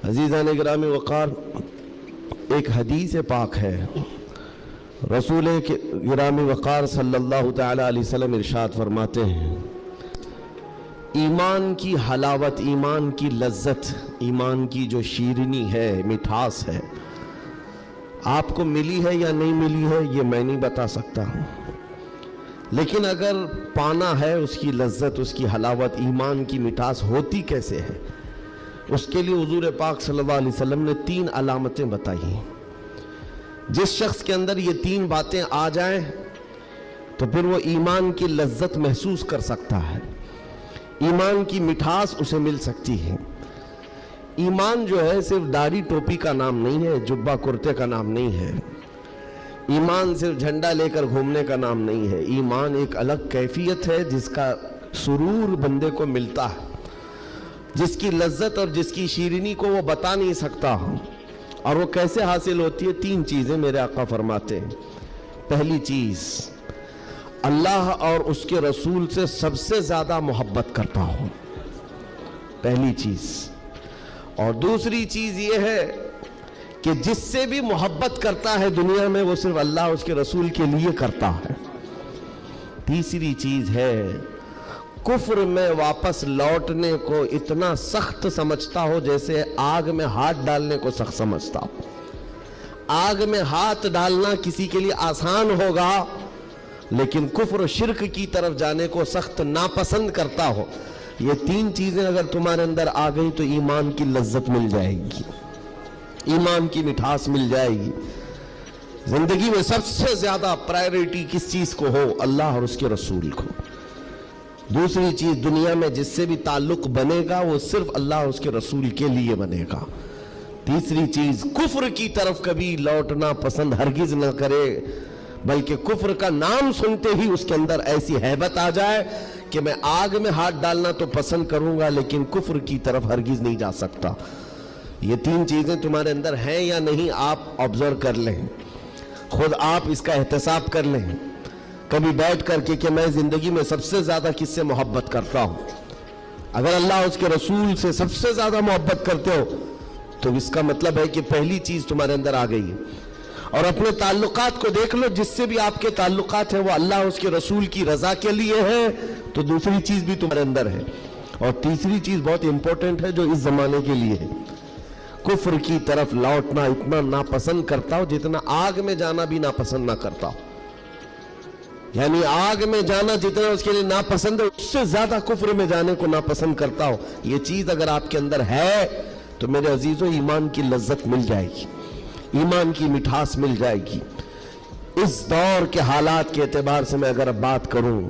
عزیزان گرامی وقار، ایک حدیث پاک ہے، رسول گرامی وقار صلی اللہ تعالی علیہ وسلم ارشاد فرماتے ہیں، ایمان کی حلاوت، ایمان کی لذت، ایمان کی جو شیرینی ہے، مٹھاس ہے، آپ کو ملی ہے یا نہیں ملی ہے یہ میں نہیں بتا سکتا ہوں، لیکن اگر پانا ہے اس کی لذت، اس کی حلاوت، ایمان کی مٹھاس ہوتی کیسے ہے، اس کے لیے حضور پاک صلی اللہ علیہ وسلم نے 3 علامتیں بتائی ہیں۔ جس شخص کے اندر یہ 3 باتیں آ جائیں تو پھر وہ ایمان کی لذت محسوس کر سکتا ہے، ایمان کی مٹھاس اسے مل سکتی ہے۔ ایمان جو ہے صرف داڑھی ٹوپی کا نام نہیں ہے، جبہ کرتے کا نام نہیں ہے، ایمان صرف جھنڈا لے کر گھومنے کا نام نہیں ہے، ایمان ایک الگ کیفیت ہے جس کا سرور بندے کو ملتا ہے، جس کی لذت اور جس کی شیرینی کو وہ بتا نہیں سکتا، اور وہ کیسے حاصل ہوتی ہے؟ 3 چیزیں میرے آقا فرماتے ہیں۔ پہلی چیز، اللہ اور اس کے رسول سے سب سے زیادہ محبت کرتا ہوں، پہلی چیز۔ اور دوسری چیز یہ ہے کہ جس سے بھی محبت کرتا ہے دنیا میں وہ صرف اللہ اور اس کے رسول کے لیے کرتا ہے۔ تیسری چیز ہے، کفر میں واپس لوٹنے کو اتنا سخت سمجھتا ہو جیسے آگ میں ہاتھ ڈالنے کو سخت سمجھتا ہو۔ آگ میں ہاتھ ڈالنا کسی کے لیے آسان ہوگا، لیکن کفر و شرک کی طرف جانے کو سخت ناپسند کرتا ہو۔ یہ 3 چیزیں اگر تمہارے اندر آ گئی تو ایمان کی لذت مل جائے گی، ایمان کی مٹھاس مل جائے گی۔ زندگی میں سب سے زیادہ پرائیورٹی کس چیز کو ہو؟ اللہ اور اس کے رسول کو۔ دوسری چیز، دنیا میں جس سے بھی تعلق بنے گا وہ صرف اللہ اور اس کے رسول کے لیے بنے گا۔ تیسری چیز، کفر کی طرف کبھی لوٹنا پسند ہرگز نہ کرے، بلکہ کفر کا نام سنتے ہی اس کے اندر ایسی ہیبت آ جائے کہ میں آگ میں ہاتھ ڈالنا تو پسند کروں گا لیکن کفر کی طرف ہرگز نہیں جا سکتا۔ یہ 3 چیزیں تمہارے اندر ہیں یا نہیں، آپ آبزرو کر لیں، خود آپ اس کا احتساب کر لیں کبھی بیٹھ کر کے کہ میں زندگی میں سب سے زیادہ کس سے محبت کرتا ہوں۔ اگر اللہ اور اس کے رسول سے سب سے زیادہ محبت کرتے ہو تو اس کا مطلب ہے کہ پہلی چیز تمہارے اندر آ گئی ہے۔ اور اپنے تعلقات کو دیکھ لو، جس سے بھی آپ کے تعلقات ہیں وہ اللہ اور اس کے رسول کی رضا کے لیے ہے تو دوسری چیز بھی تمہارے اندر ہے۔ اور تیسری چیز بہت امپورٹنٹ ہے جو اس زمانے کے لیے ہے، کفر کی طرف لوٹنا اتنا ناپسند کرتا ہو جتنا آگ میں جانا بھی ناپسند نہ کرتا ہو۔ یعنی آگ میں جانا جتنا اس کے لیے ناپسند ہے اس سے زیادہ کفر میں جانے کو ناپسند کرتا ہو۔ یہ چیز اگر آپ کے اندر ہے تو میرے عزیزوں ایمان کی لذت مل جائے گی، ایمان کی مٹھاس مل جائے گی۔ اس دور کے حالات کے اعتبار سے میں اگر بات کروں،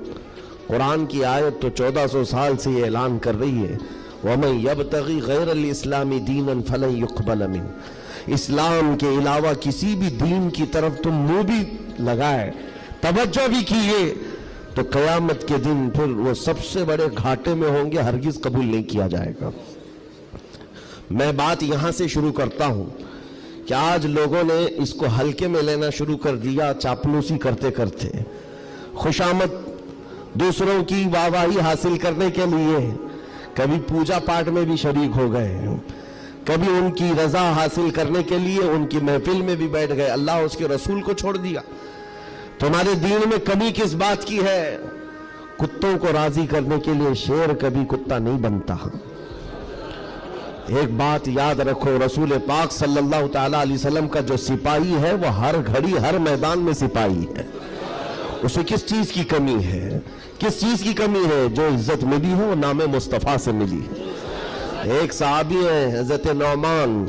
قرآن کی آیت تو 1400 سال سے یہ اعلان کر رہی ہے، وَمَن يَبْتَغِي غَيْرَ الْإِسْلَامِ دِينًا فَلَن يُقْبَلَ مِنْهُ۔ اسلام کے علاوہ کسی بھی دین کی طرف تم منہ بھی لگائے، توجہ بھی کیے تو قیامت کے دن پھر وہ سب سے بڑے گھاٹے میں ہوں گے، ہرگز قبول نہیں کیا جائے گا۔ میں بات یہاں سے شروع کرتا ہوں کہ آج لوگوں نے اس کو ہلکے میں لینا شروع کر دیا، چاپلوسی کرتے کرتے، خوشامد دوسروں کی واہواہی حاصل کرنے کے لیے کبھی پوجا پاٹ میں بھی شریک ہو گئے، کبھی ان کی رضا حاصل کرنے کے لیے ان کی محفل میں بھی بیٹھ گئے، اللہ اور اس کے رسول کو چھوڑ دیا۔ تمہارے دین میں کمی کس بات کی ہے؟ کتوں کو راضی کرنے کے لیے شیر کبھی کتا نہیں بنتا۔ ایک بات یاد رکھو، رسول پاک صلی اللہ تعالی علیہ وسلم کا جو سپاہی ہے وہ ہر گھڑی ہر میدان میں سپاہی ہے۔ اسے کس چیز کی کمی ہے؟ کس چیز کی کمی ہے؟ جو عزت ملی ہے وہ نام مصطفیٰ سے ملی۔ ایک صحابی ہیں حضرت نعمان،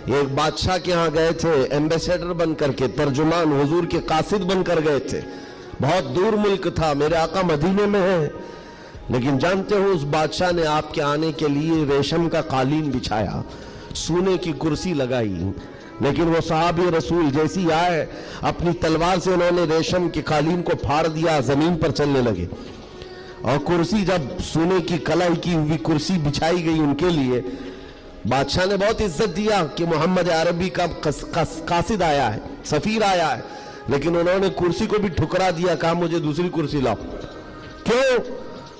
ایک بادشاہ کے ہاں گئے تھے ایمبیسیڈر بن کر کے، ترجمان، حضور کے قاصد بن کر گئے تھے، بہت دور ملک تھا، میرے آقا مدینے میں ہیں، لیکن جانتے ہو اس بادشاہ نے آپ کے آنے کے لیے ریشم کا قالین بچھایا، سونے کی کرسی لگائی، لیکن وہ صحابی رسول جیسی آئے اپنی تلوار سے انہوں نے ریشم کے قالین کو پھاڑ دیا، زمین پر چلنے لگے، اور کرسی جب سونے کی کلائی کی ہوئی کرسی بچھائی گئی ان کے لیے، بادشاہ نے بہت عزت دیا کہ محمد عربی کا قاصد آیا ہے، سفیر آیا ہے، لیکن انہوں نے کرسی کو بھی ٹھکرا دیا، کہا مجھے دوسری کرسی لاؤ۔ کیوں؟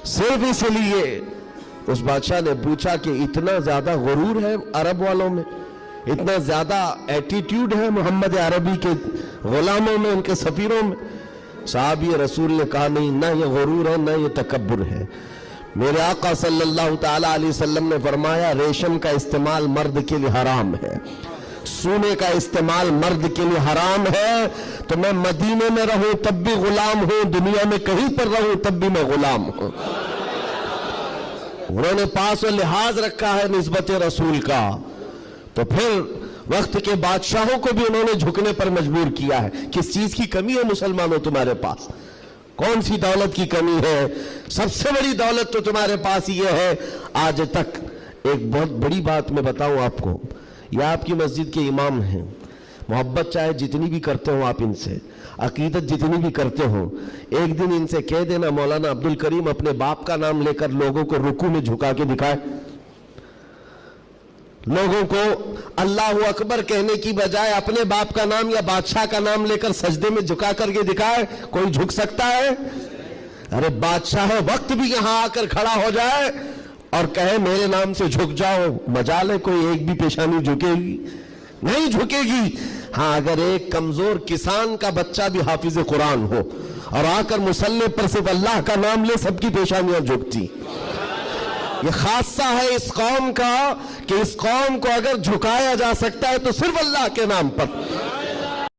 صرف اس لیے اس بادشاہ نے پوچھا کہ اتنا زیادہ غرور ہے عرب والوں میں، اتنا زیادہ ایٹیٹیوڈ ہے محمد عربی کے غلاموں میں، ان کے سفیروں میں؟ صحابی رسول نے کہا نہیں، نہ یہ غرور ہے نہ یہ تکبر ہے۔ میرے آقا صلی اللہ تعالی علیہ وسلم نے فرمایا ریشم کا استعمال مرد کے لیے حرام ہے، سونے کا استعمال مرد کے لیے حرام ہے، تو میں مدینے میں رہوں تب بھی غلام ہوں، دنیا میں کہیں پر رہوں تب بھی میں غلام ہوں۔ انہوں نے پاس و لحاظ رکھا ہے نسبت رسول کا، تو پھر وقت کے بادشاہوں کو بھی انہوں نے جھکنے پر مجبور کیا ہے۔ کس چیز کی کمی ہے مسلمانوں تمہارے پاس؟ کون سی دولت کی کمی ہے؟ سب سے بڑی دولت تو تمہارے پاس یہ ہے، آج تک ایک بہت بڑی بات میں بتاؤں آپ کو، یا آپ کی مسجد کے امام ہیں، محبت چاہے جتنی بھی کرتے ہوں آپ ان سے، عقیدت جتنی بھی کرتے ہوں، ایک دن ان سے کہہ دینا مولانا عبد الکریم اپنے باپ کا نام لے کر لوگوں کو رکوع میں جھکا کے دکھائے، لوگوں کو اللہ اکبر کہنے کی بجائے اپنے باپ کا نام یا بادشاہ کا نام لے کر سجدے میں جھکا کر کے دکھائے، کوئی جھک سکتا ہے؟ ارے بادشاہ وقت بھی یہاں آ کر کھڑا ہو جائے اور کہے میرے نام سے جھک جاؤ، مجال ہے کوئی ایک بھی پیشانی جھکے گی؟ نہیں جھکے گی۔ ہاں اگر ایک کمزور کسان کا بچہ بھی حافظ قرآن ہو اور آ کر مصلی پر صرف اللہ کا نام لے، سب کی پیشانیاں جھکتی۔ یہ خاصہ ہے اس قوم کا کہ اس قوم کو اگر جھکایا جا سکتا ہے تو صرف اللہ کے نام پر۔